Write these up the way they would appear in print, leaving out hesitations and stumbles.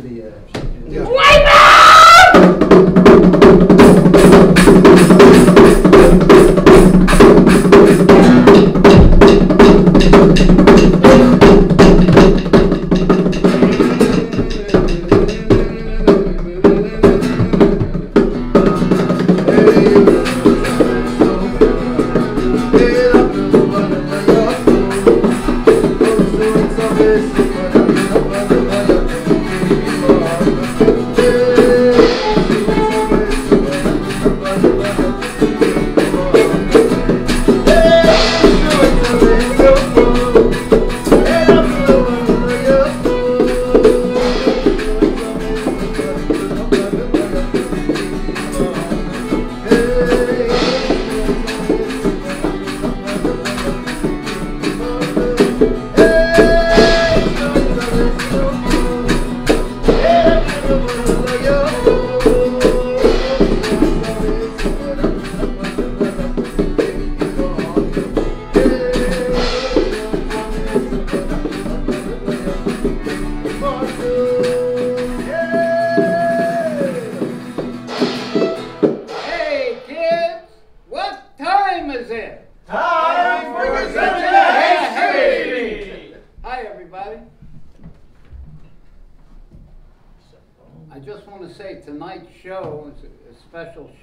do the Wipe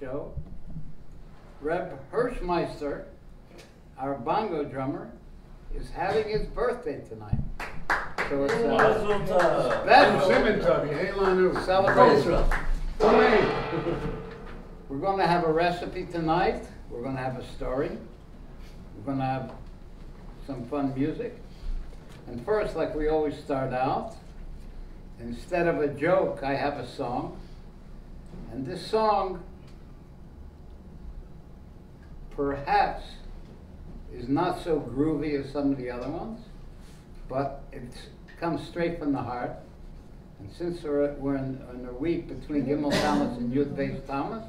show. Reb Hirschmeister, our bongo drummer, is having his birthday tonight. So it's a special celebration. We're going to have a recipe tonight. We're going to have a story. We're going to have some fun music. And first, like we always start out, instead of a joke, I have a song. And this song perhaps is not so groovy as some of the other ones, but it comes straight from the heart. And since we're in a week between Gimel Thomas and Yud Beis Thomas,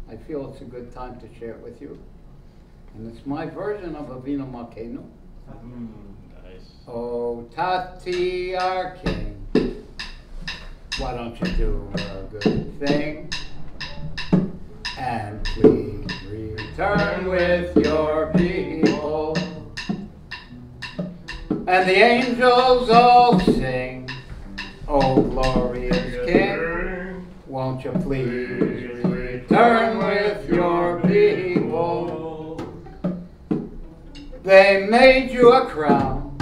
I feel it's a good time to share it with you. And it's my version of Avinu Malkeinu. Nice. Oh, Tati, our king, why don't you do a good thing? And please return with your people. And the angels all sing, oh glorious King, won't you please return with your people? They made you a crown,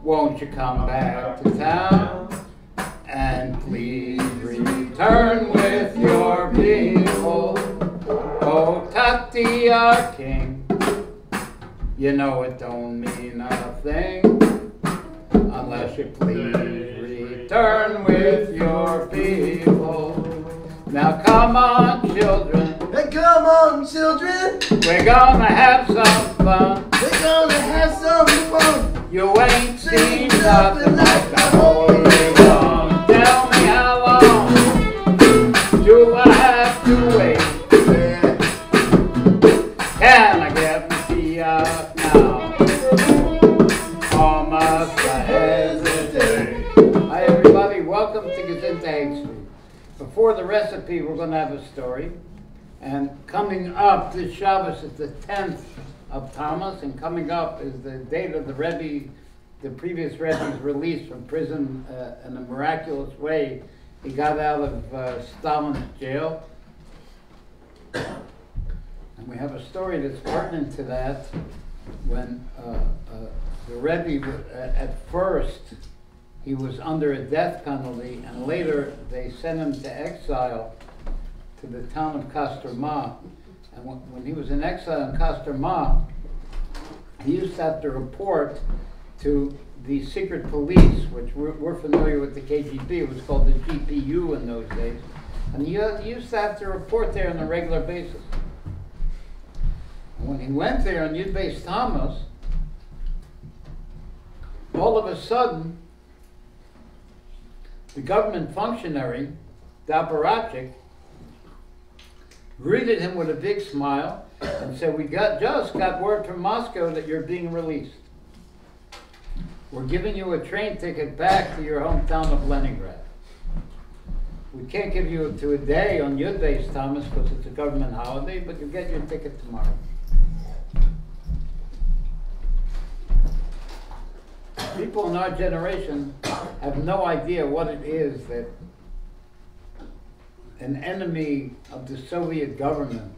won't you come back to town? And please return with your people. Oh, Tati, our king, you know it don't mean a thing unless you please return with your people. Now come on, children. Hey, come on, children. We're gonna have some fun. We're gonna have some fun. You ain't seen nothing like the Holy One. Tell me how long do I have to wait? Can I get my key out now? Or must I hesitate? Hi everybody, welcome to Gezintahait Street. Before the recipe, we're going to have a story. And coming up, this Shabbos is the 10th of Tammuz, and coming up is the date of the Rebbe, the previous Rebbe's release from prison in a miraculous way. He got out of Stalin's jail. And we have a story that's pertinent to that. When the Rebbe, at first, he was under a death penalty, and later they sent him to exile to the town of Kostroma. And when he was in exile in Kostroma, he used to have to report to the secret police, which we're familiar with the KGB. It was called the GPU in those days. And he used to have to report there on a regular basis. And when he went there on Yud Beis Thomas, all of a sudden, the government functionary, the apparatchik, greeted him with a big smile and said, "We just got word from Moscow that you're being released. We're giving you a train ticket back to your hometown of Leningrad." we can't give you to a day on Yud Beis Thomas because it's a government holiday, but you get your ticket tomorrow. People in our generation have no idea what it is that an enemy of the Soviet government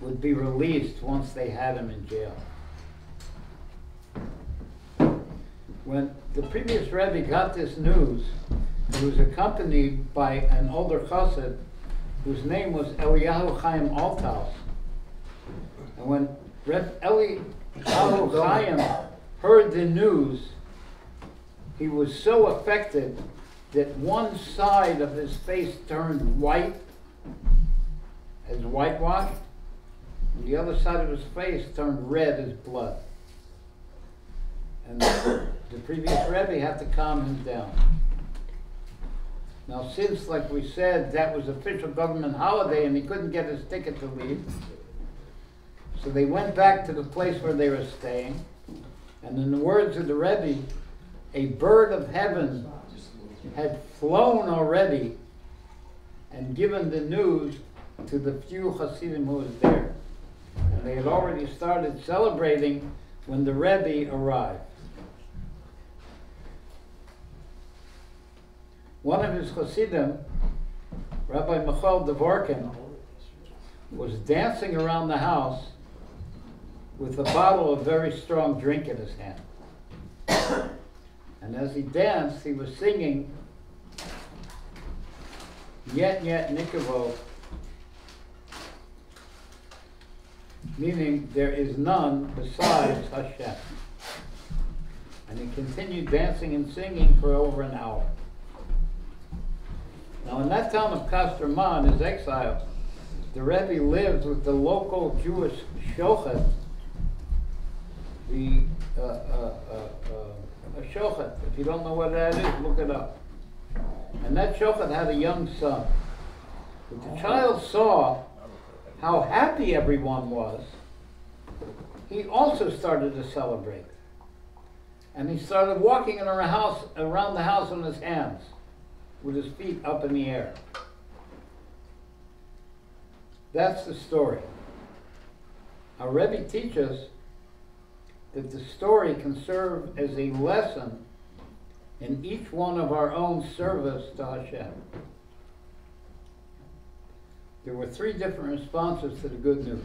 would be released once they had him in jail. When the previous Rebbe got this news, he was accompanied by an older chassid whose name was Eliyahu Chaim Althaus. And when Eliyahu Chaim heard the news, he was so affected that one side of his face turned white, as whitewashed, and the other side of his face turned red as blood. And the previous Rebbe had to calm him down. Now, since, like we said, that was official government holiday and he couldn't get his ticket to leave, so they went back to the place where they were staying, and in the words of the Rebbe, a bird of heaven had flown already and given the news to the few Hasidim who was there. And they had already started celebrating when the Rebbe arrived. One of his Hasidim, Rabbi Michael Dvorkin, was dancing around the house with a bottle of very strong drink in his hand. And as he danced, he was singing, Yet Nikavo, meaning there is none besides Hashem. And he continued dancing and singing for over an hour. Now in that town of Kostroma, in his exile, the Rebbe lived with the local Jewish shochet, a shochet. If you don't know what that is, look it up. And that shochet had a young son. But the child saw how happy everyone was. He also started to celebrate. And he started walking around the house on his hands, with his feet up in the air. That's the story. Our Rebbe teaches that the story can serve as a lesson in each one of our own service to Hashem. There were three different responses to the good news.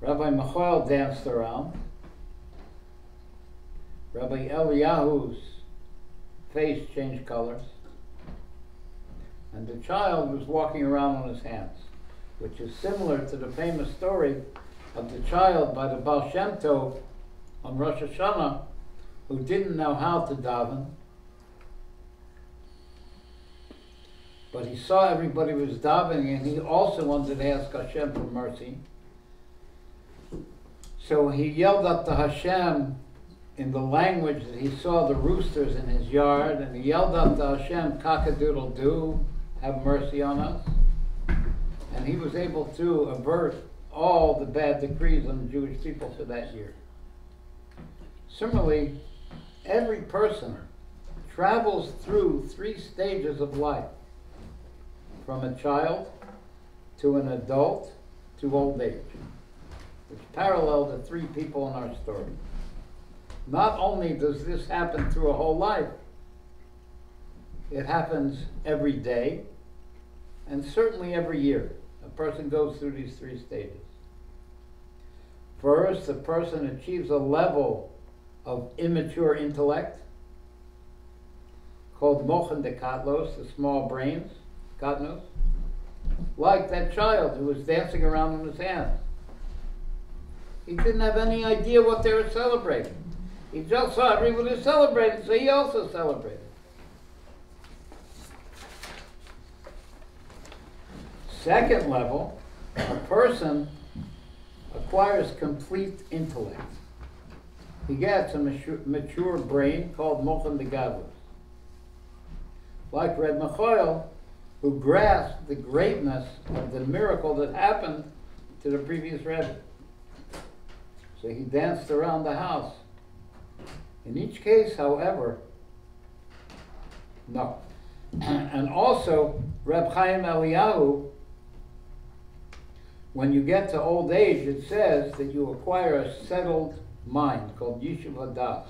Rabbi Michael danced around. Rabbi Eliyahu's face changed colors. And the child was walking around on his hands, which is similar to the famous story of the child by the Baal Shem Tov on Rosh Hashanah, who didn't know how to daven, but he saw everybody was davening and he also wanted to ask Hashem for mercy. So he yelled up to Hashem in the language that he saw the roosters in his yard, and he yelled up to Hashem, cock-a-doodle-doo, have mercy on us. And he was able to avert all the bad decrees on the Jewish people for that year. Similarly, every person travels through three stages of life, from a child to an adult to old age, which parallel the three people in our story. Not only does this happen through a whole life, it happens every day and certainly every year. A person goes through these three stages. First, the person achieves a level of immature intellect called mochen de katlos, the small brains, katnos, like that child who was dancing around in his hands. He didn't have any idea what they were celebrating. He just saw everybody celebrating, so he also celebrated. Second level, a person acquires complete intellect. He gets a mature brain called mochen de gadlus. Like Reb Michael, who grasped the greatness of the miracle that happened to the previous Rebbe. So he danced around the house. In each case, however, And also, Reb Chaim Eliyahu, when you get to old age, it says that you acquire a settled mind called Yishuv Hadas.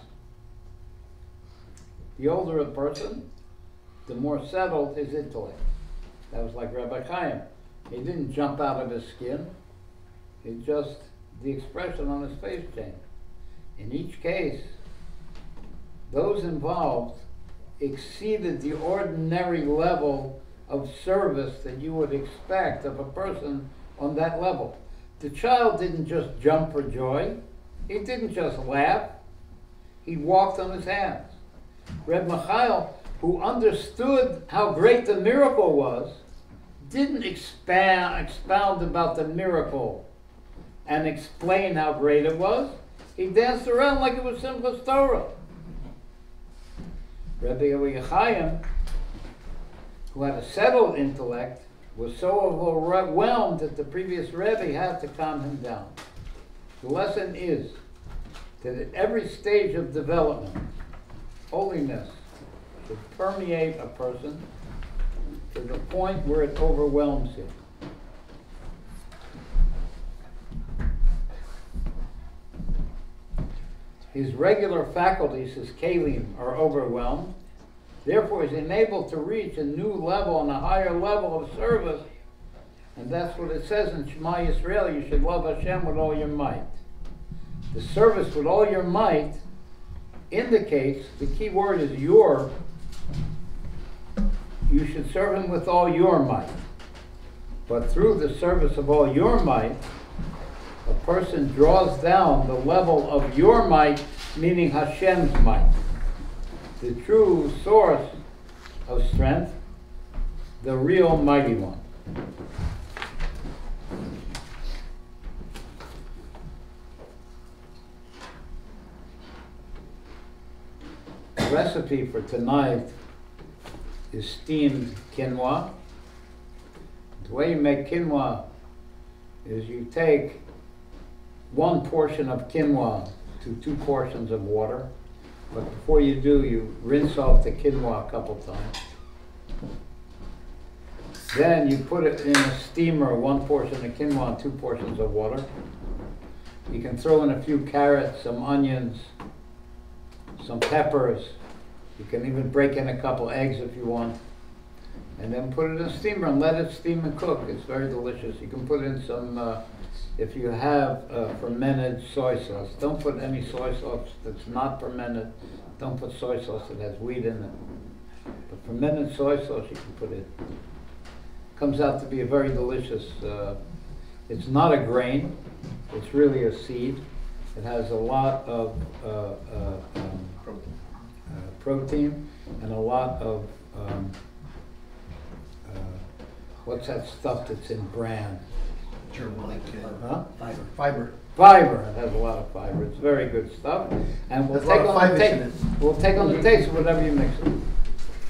The older a person, the more settled his intellect. That was like Rabbi Chaim. He didn't jump out of his skin. It just, the expression on his face changed. In each case, those involved exceeded the ordinary level of service that you would expect of a person on that level. The child didn't just jump for joy. He didn't just laugh. He walked on his hands. Reb Michael, who understood how great the miracle was, didn't expound about the miracle and explain how great it was. He danced around like it was simple Torah. Rabbi Eliyahu, who had a settled intellect, was so overwhelmed that the previous Rebbe had to calm him down. The lesson is that at every stage of development, holiness should permeate a person to the point where it overwhelms him. His regular faculties, his kalim, are overwhelmed. Therefore, he's enabled to reach a new level and a higher level of service. And that's what it says in Shema Yisrael, you should love Hashem with all your might. The service with all your might indicates, the key word is your. You should serve him with all your might. But through the service of all your might, a person draws down the level of your might, meaning Hashem's might. The true source of strength, the real mighty one. The recipe for tonight is steamed quinoa. The way you make quinoa is you take 1 portion of quinoa to 2 portions of water. But before you do, you rinse off the quinoa a couple times. Then you put it in a steamer, 1 portion of quinoa and 2 portions of water. You can throw in a few carrots, some onions, some peppers. You can even break in a couple eggs if you want. And then put it in a steamer and let it steam and cook. It's very delicious. You can put in some, if you have fermented soy sauce. Don't put any soy sauce that's not fermented. Don't put soy sauce that has wheat in it. But fermented soy sauce you can put in. Comes out to be a very delicious, it's not a grain. It's really a seed. It has a lot of protein and a lot of what's that stuff that's in bran? Germanic. Huh? Fiber. Fiber. It has a lot of fiber. It's very good stuff. And we'll take on the taste of whatever you mix it.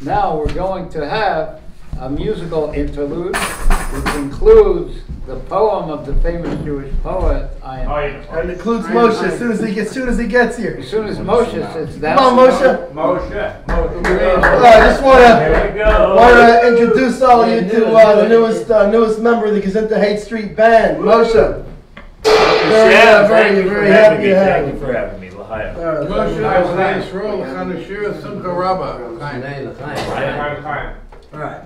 Now we're going to have a musical interlude, which includes the poem of the famous Jewish poet. And includes Moshe as soon as he gets here. As soon as Moshe sits down. Come on, Moshe. Moshe. I just want to introduce all of you to the newest member of the Gezintahait Street Band, Moshe. Very happy to have Thank you for having me, L'chaim. Moshe, All right.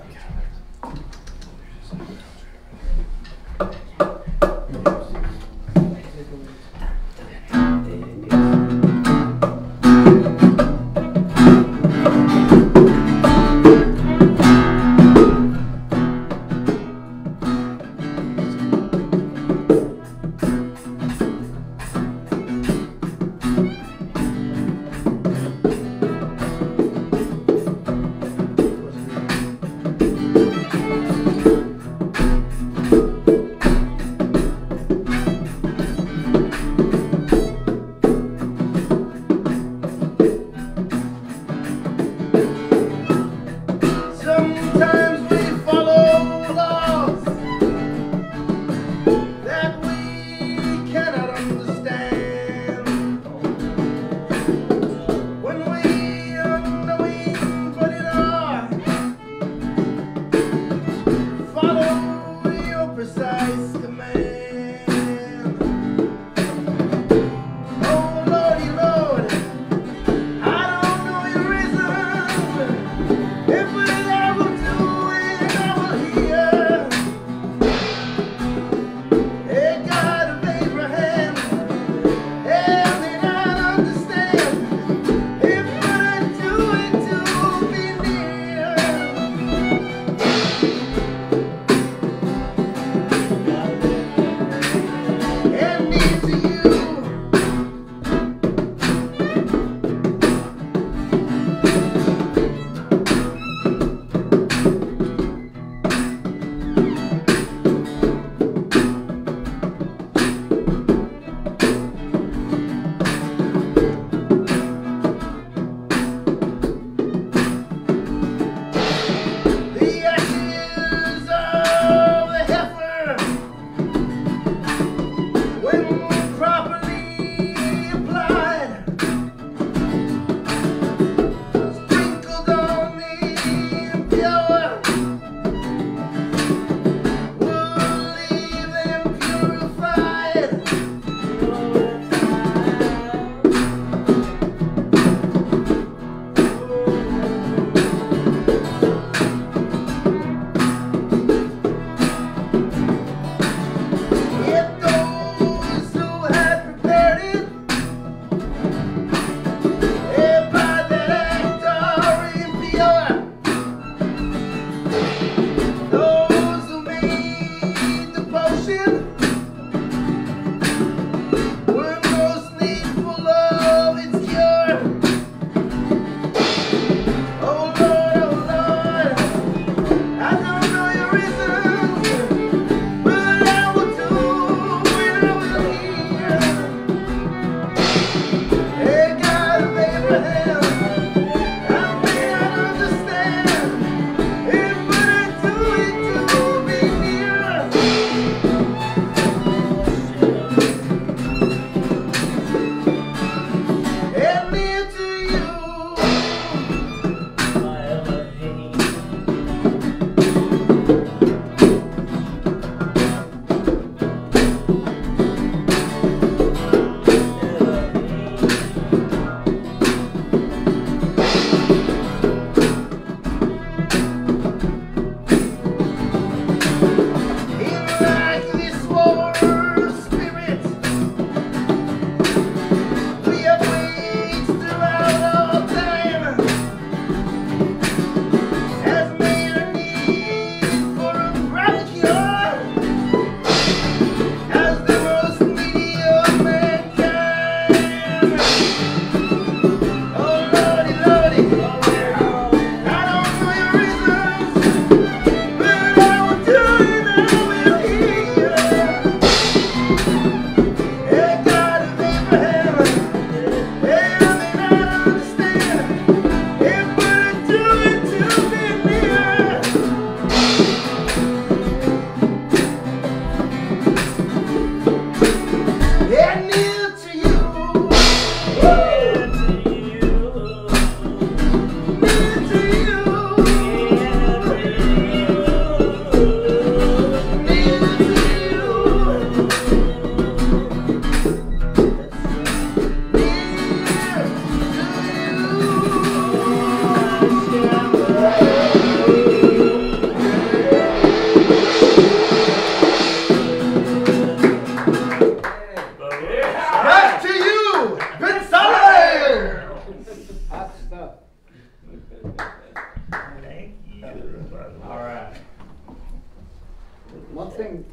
one thing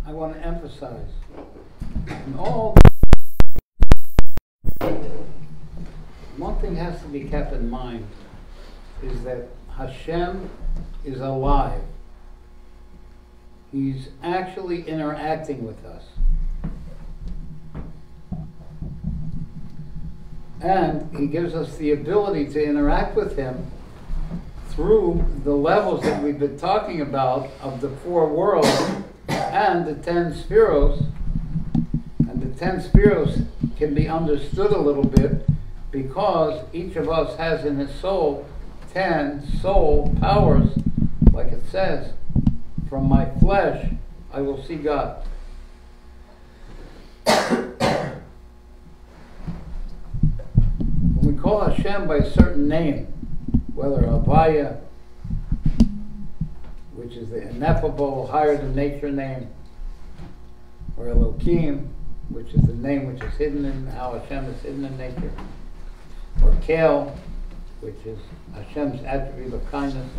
I want to emphasize, one thing has to be kept in mind is that Hashem is alive. He's actually interacting with us. And he gives us the ability to interact with him through the levels that we've been talking about of the 4 worlds and the 10 spheros. And the 10 spheros can be understood a little bit because each of us has in his soul 10 soul powers, like it says, from my flesh I will see God. When we call Hashem by a certain name, whether Havaya, which is the ineffable, higher than nature name, or Elohim, which is the name which is hidden in how Hashem is hidden in nature, or Kel, which is Hashem's attribute of kindness.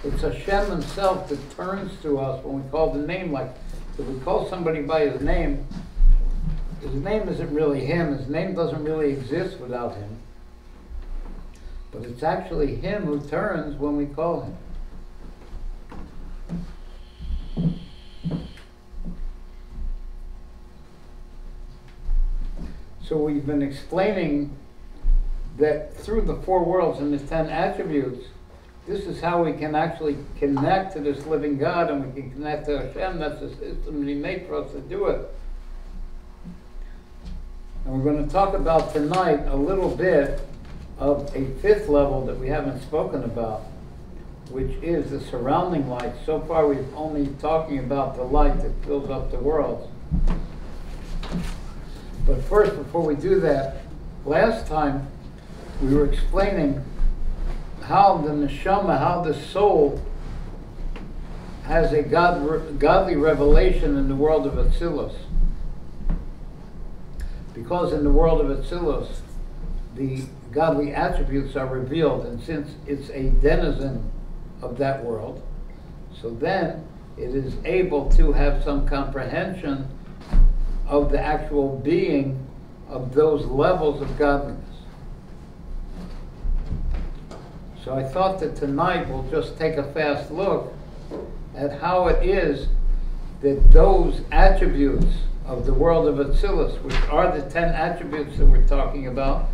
It's Hashem himself that turns to us when we call the name. Like if we call somebody by his name isn't really him. His name doesn't really exist without him. But it's actually him who turns when we call him. So we've been explaining that through the 4 worlds and the 10 attributes, this is how we can actually connect to this living God, and we can connect to Hashem. That's the system that he made for us to do it. And we're going to talk about tonight a little bit of a 5th level that we haven't spoken about, which is the surrounding light. So far we've only talking about the light that fills up the world. But first, before we do that, last time we were explaining how the neshama, how the soul has a godly revelation in the world of Atzilus. Because in the world of Atzilus, the godly attributes are revealed, and since it's a denizen of that world, so then it is able to have some comprehension of the actual being of those levels of godliness. So I thought that tonight we'll just take a fast look at how it is that those attributes of the world of Atzilus, which are the 10 attributes that we're talking about,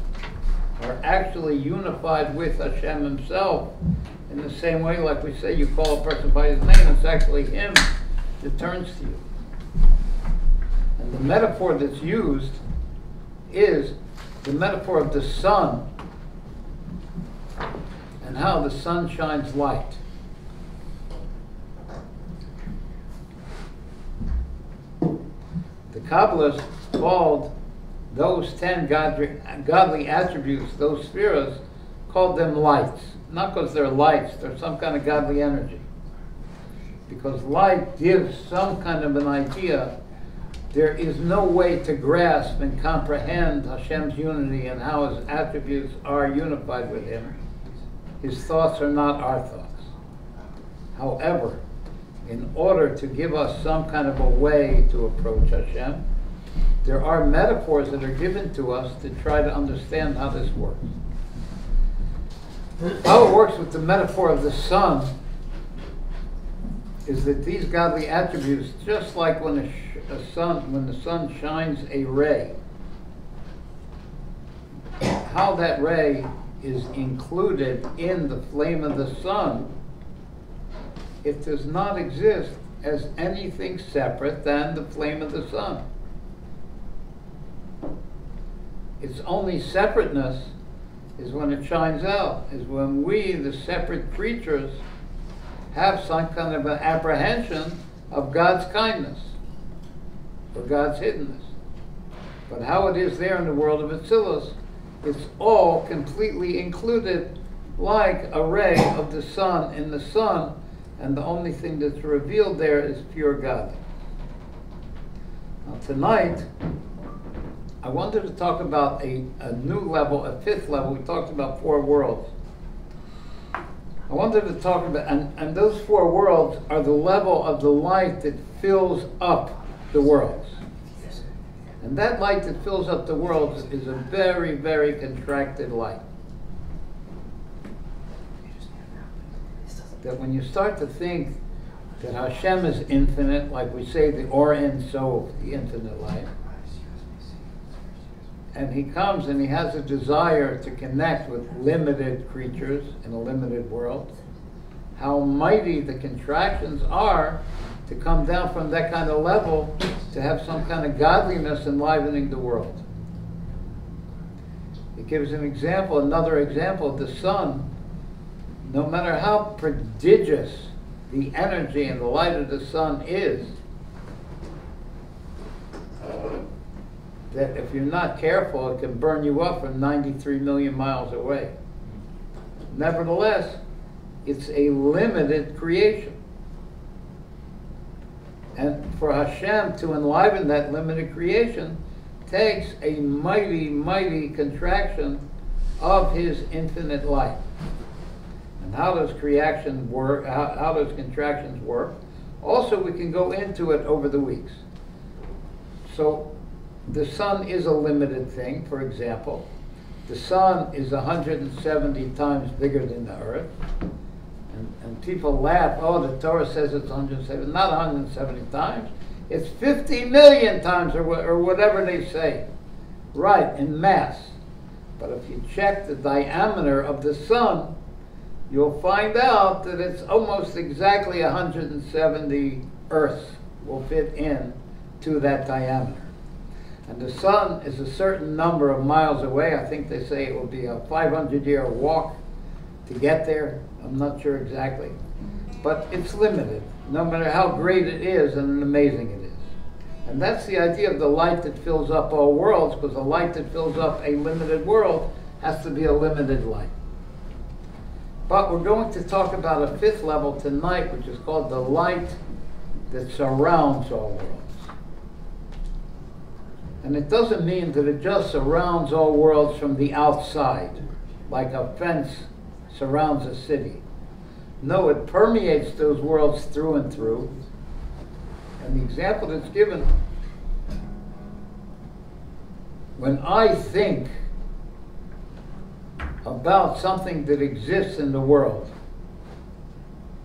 are actually unified with Hashem himself in the same way, like we say, you call a person by his name, it's actually him that turns to you. And the metaphor that's used is the metaphor of the sun and how the sun shines light. The Kabbalists called those 10 godly attributes, those spheres, called them lights. Not because they're lights, they're some kind of godly energy. Because light gives some kind of an idea. There is no way to grasp and comprehend Hashem's unity and how his attributes are unified with him. His thoughts are not our thoughts. However, in order to give us some kind of a way to approach Hashem, there are metaphors that are given to us to try to understand how this works. How it works with the metaphor of the sun is that these godly attributes, just like when the sun shines a ray, how that ray is included in the flame of the sun, it does not exist as anything separate than the flame of the sun. Its only separateness is when it shines out, is when we, the separate creatures, have some kind of an apprehension of God's kindness or God's hiddenness. But how it is there in the world of Atzilus, it's all completely included like a ray of the sun in the sun, and the only thing that's revealed there is pure God. Now tonight, I wanted to talk about a new level, a 5th level. We talked about 4 worlds. I wanted to talk about, and those four worlds are the level of the light that fills up the worlds. And that light that fills up the worlds is a very, very contracted light. That when you start to think that Hashem is infinite, like we say, the Or Ein Sof, the infinite light, and he comes and he has a desire to connect with limited creatures in a limited world, how mighty the contractions are to come down from that kind of level to have some kind of godliness enlivening the world. It gives an example, another example of the sun. No matter how prodigious the energy and the light of the sun is, that if you're not careful, it can burn you up from 93 million miles away. Nevertheless, it's a limited creation. And for Hashem to enliven that limited creation takes a mighty, mighty contraction of his infinite light. And how does creation work? How does contractions work? Also, we can go into it over the weeks. So, the sun is a limited thing, for example. The sun is 170 times bigger than the earth. And people laugh, oh, the Torah says it's 170. Not 170 times. It's 50 million times or whatever they say. Right, in mass. But if you check the diameter of the sun, you'll find out that it's almost exactly 170 Earths will fit in to that diameter. And the sun is a certain number of miles away. I think they say it will be a 500-year walk to get there. I'm not sure exactly. But it's limited, no matter how great it is and amazing it is. And that's the idea of the light that fills up all worlds, because the light that fills up a limited world has to be a limited light. But we're going to talk about a fifth level tonight, which is called the light that surrounds all worlds. And it doesn't mean that it just surrounds all worlds from the outside, like a fence surrounds a city. No, it permeates those worlds through and through. And the example that's given, when I think about something that exists in the world,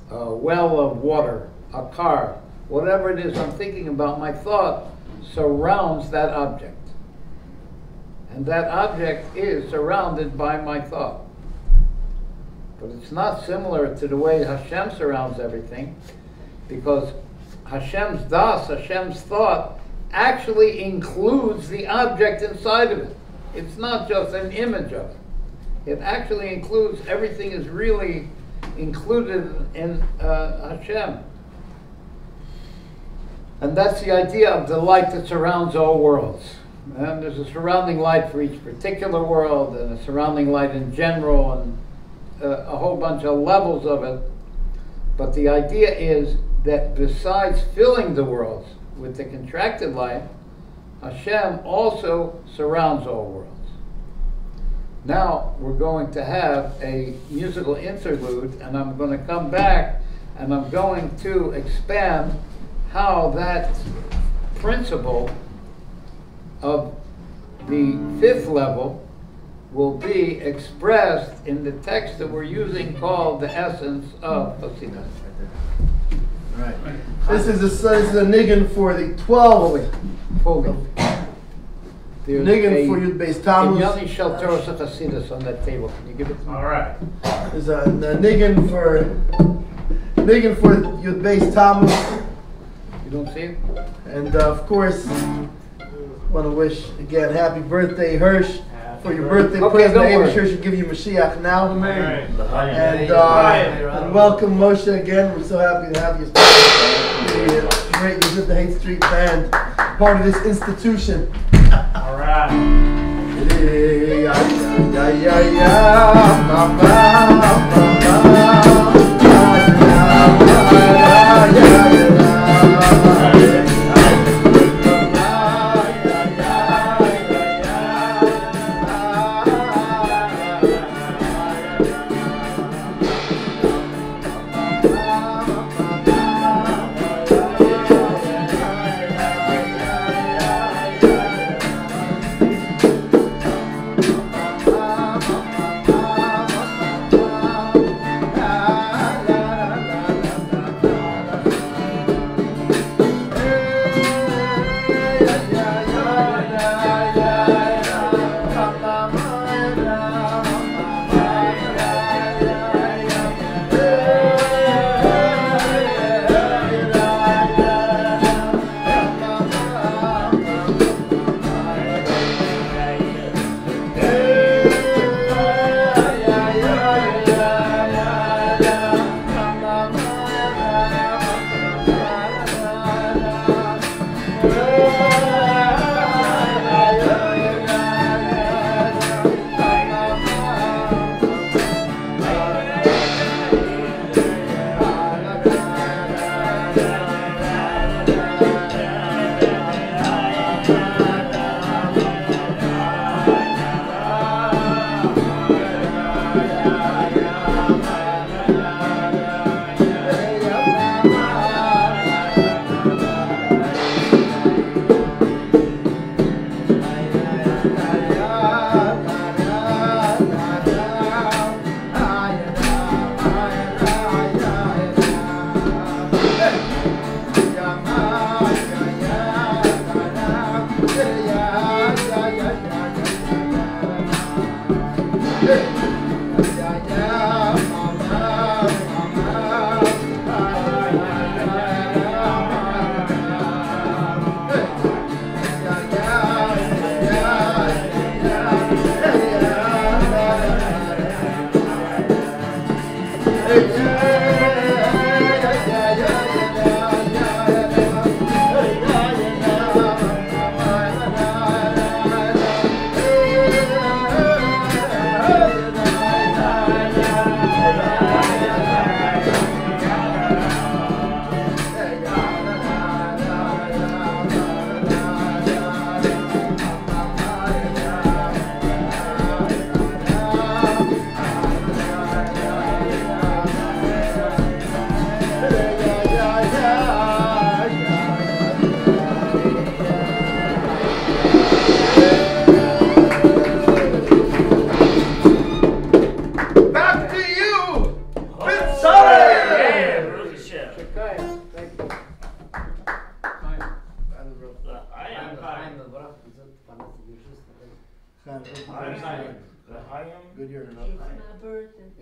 a well of water, a car, whatever it is I'm thinking about, my thought surrounds that object. And that object is surrounded by my thought. But it's not similar to the way Hashem surrounds everything, because Hashem's das, Hashem's thought, actually includes the object inside of it. It's not just an image of it. It actually includes, everything is really included in Hashem. And that's the idea of the light that surrounds all worlds. And there's a surrounding light for each particular world, and a surrounding light in general, and a whole bunch of levels of it. But the idea is that besides filling the worlds with the contracted light, Hashem also surrounds all worlds. Now we're going to have a musical interlude, and I'm going to come back and I'm going to expand how that principle of the fifth level will be expressed in the text that we're using, called the essence of Chasidus. Right. This is a niggin for the 12. Fully. Niggin for Yud Beis Tammuz. Inyani Shel Torah Chasidus on that table. Can you give it to me? All right. There's a niggin for Yud Beis Tammuz. You don't see it? And of course, want to wish again happy birthday, Hirsch, for your birthday present. Maybe sure should give you Mashiach now. Right. And welcome Moshe again. We're so happy to have you as the great Gezintahait Street Band, part of this institution. All right. Back to you, Miss Yeah, Rosie Chef. Chukas, thank you. I am fine. I am. Good year.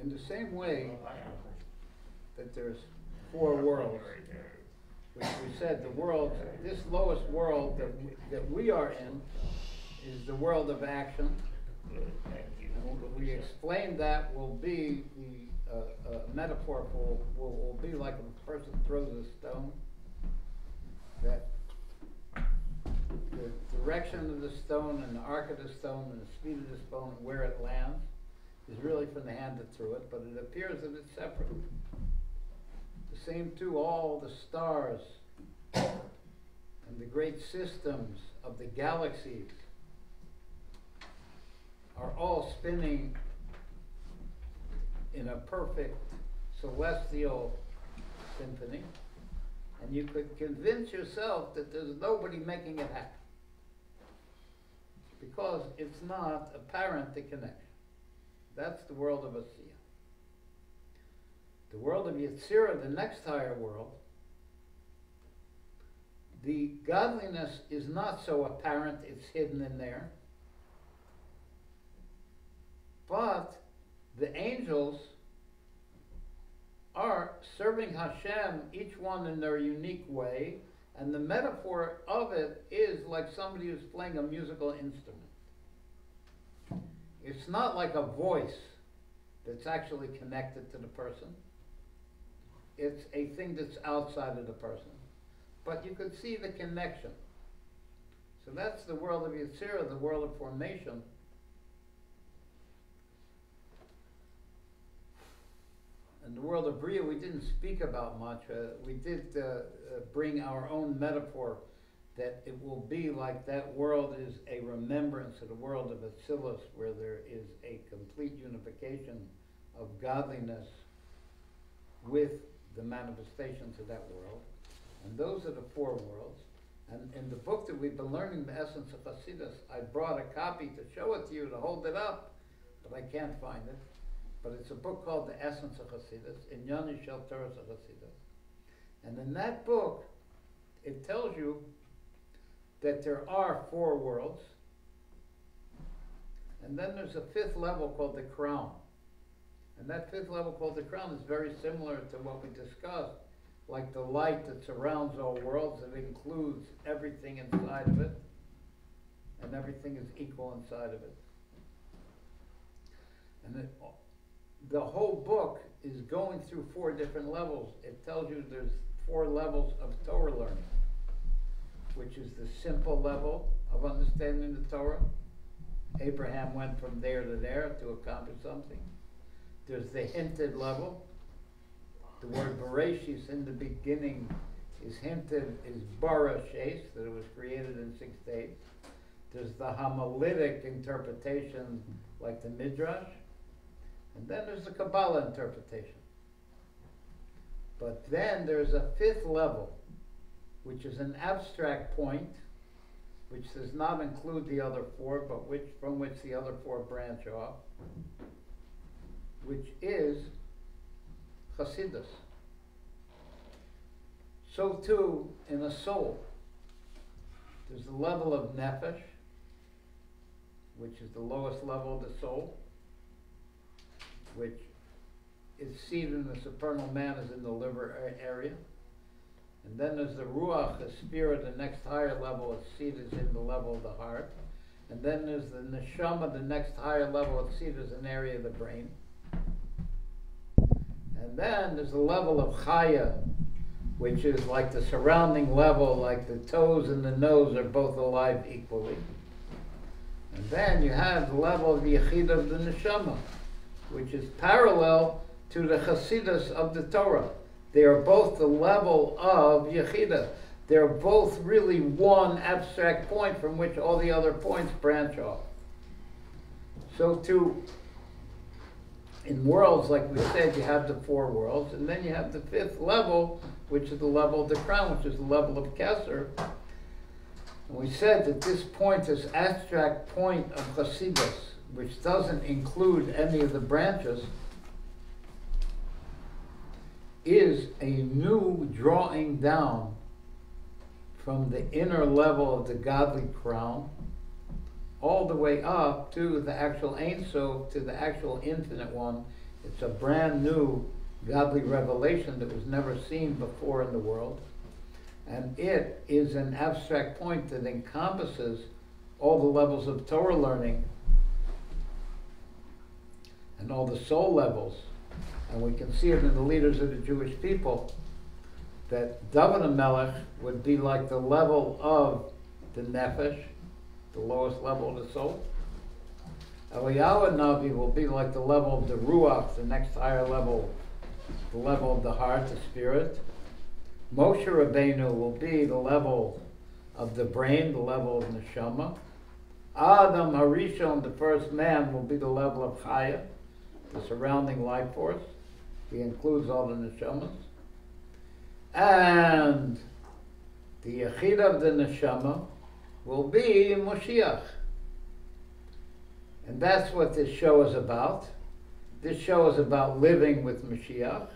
In the same way that there's four worlds, which we said the world, this lowest world that we are in is the world of action. Thank you. And we explained that will be the metaphor will be like a person throws a stone, that the direction of the stone and the arc of the stone and the speed of the stone and where it lands is really from the hand that threw it, but it appears that it's separate. The same too, all the stars and the great systems of the galaxies are all spinning in a perfect celestial symphony, and you could convince yourself that there's nobody making it happen because it's not apparent, the connection. That's the world of Asiya. The world of Yetzirah, the next higher world, the godliness is not so apparent, it's hidden in there. But the angels are serving Hashem, each one in their unique way, and the metaphor of it is like somebody who's playing a musical instrument. It's not like a voice that's actually connected to the person. It's a thing that's outside of the person. But you could see the connection. So that's the world of Yetzirah, the world of formation. In the world of Bria, we didn't speak about much. We did bring our own metaphor that it will be like that world is a remembrance of the world of Atzilus, where there is a complete unification of godliness with the manifestations of that world. And those are the four worlds. And in the book that we've been learning, The Essence of Hasidus, I brought a copy to show it to you, to hold it up, but I can't find it. But it's a book called The Essence of Hasidus, in Yoni Shel Torah of Hasidus. And in that book, it tells you that there are four worlds. And then there's a fifth level called the crown. And that fifth level called the crown is very similar to what we discussed, like the light that surrounds all worlds. It includes everything inside of it, and everything is equal inside of it. And the whole book is going through four different levels. It tells you there's four levels of Torah learning, which is the simple level of understanding the Torah. Abraham went from there to there to accomplish something. There's the hinted level. The word Bereshis, in the beginning, is hinted, is bara shes, that it was created in 6 days. There's the Hamalitic interpretation, like the Midrash. And then there's the Kabbalah interpretation. But then there's a fifth level, which is an abstract point, which does not include the other four, but from which the other four branch off, which is Hasidus. So too, in a soul, there's the level of Nefesh, which is the lowest level of the soul, which is seated in the supernal man, is in the liver area. And then there's the Ruach, the spirit, the next higher level, its seat is in the level of the heart. And then there's the Neshama, the next higher level, its seat is an area of the brain. And then there's the level of Chaya, which is like the surrounding level, like the toes and the nose are both alive equally. And then you have the level of the Yechid of the Neshama, which is parallel to the Chasidus of the Torah. They are both the level of Yechidah. They're both really one abstract point from which all the other points branch off. So in worlds, like we said, you have the 4 worlds, and then you have the 5th level, which is the level of the crown, which is the level of Kesser. And we said that this point, this abstract point of Chasidus, which doesn't include any of the branches, is a new drawing down from the inner level of the godly crown all the way up to the actual Ein Sof, to the actual infinite one. It's a brand new godly revelation that was never seen before in the world. And it is an abstract point that encompasses all the levels of Torah learning and all the soul levels. And we can see it in the leaders of the Jewish people, that David HaMelech would be like the level of the Nefesh, the lowest level of the soul. Eliyahu Navi will be like the level of the Ruach, the next higher level, the level of the heart, the spirit. Moshe Rabbeinu will be the level of the brain, the level of Neshama. Adam Harishon, the first man, will be the level of Chaya, the surrounding life force. He includes all the Neshamas. And the Yechid of the Neshama will be Moshiach. And that's what this show is about. This show is about living with Mashiach.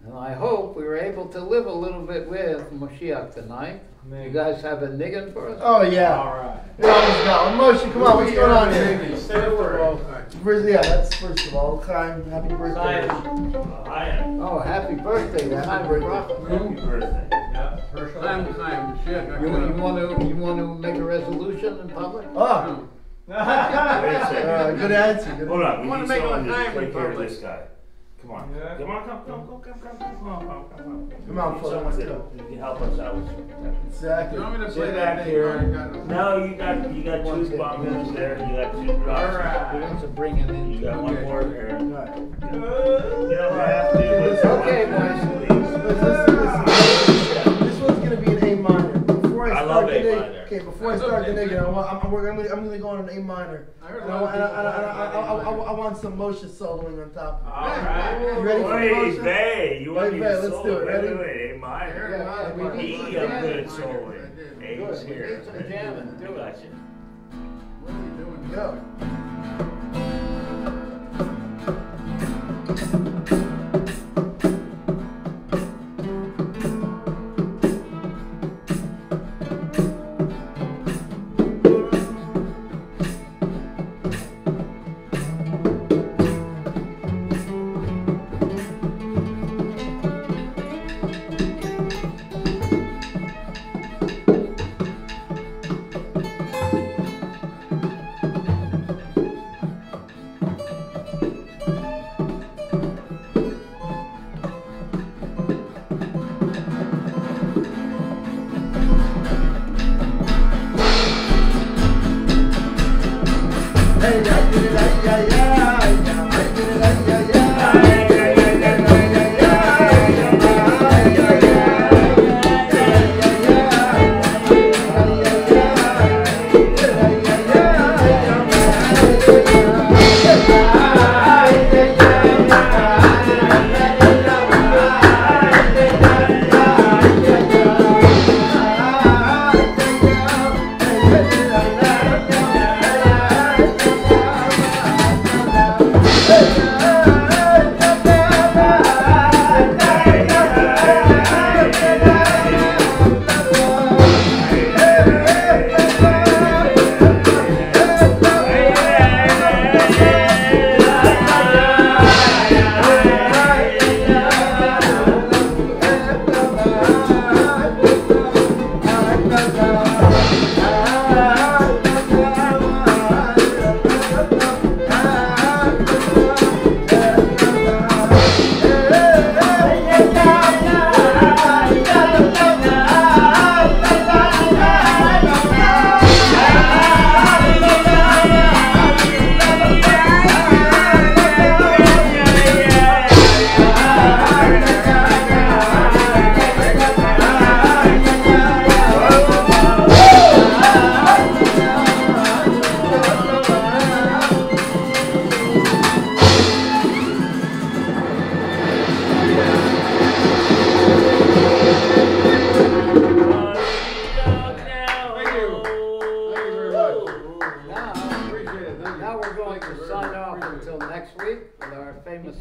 And I hope we were able to live a little bit with Mashiach tonight. You guys have a niggin for us? Oh, yeah. All right. We always got one. Moshe, come on, what's going on here? Say the word. That's first of all. Chaim, happy birthday. Oh, happy birthday. Happy birthday. Happy birthday. Yeah. Shit. You want to make a resolution in public? Oh, Wait a second. good answer. Good Hold on, I we wanna need make someone a time to take care of republic. this guy. Come on. Yeah. Come on, come on. Come on, We need folks, someone let's to go. who can help us out with something. Exactly. You want me to Sit play back that here. thing? No, you got 2 bombs there. You got 2 drops. All right. We want to bring it in. You got 1 more there. All right. You don't have to. Okay, boys. This one's gonna be an A minor. Before I I start love the A nig- minor. Okay, before I start the niggin, I'm gonna go on an A minor. I heard a And lot of people I want some Moshe soloing on top of it. All right. You ready for Wait, Moshe? Bay, you want Wait, me Bay, to let's solo? do it. Ready? Wait, A minor. Yeah, E, I'm good at soloing. A's Good. We here. need some jamming. Do it. Gotcha. What are you doing? Go.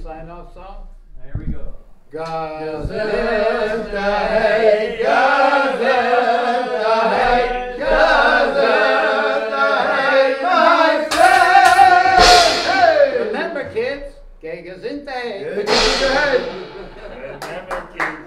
sign-off song? Here we go. Gezintahait, Gezintahait, Gezintahait, my friend! Hey! Remember, kids, Gezintahait. Gezintahait. Remember, kids.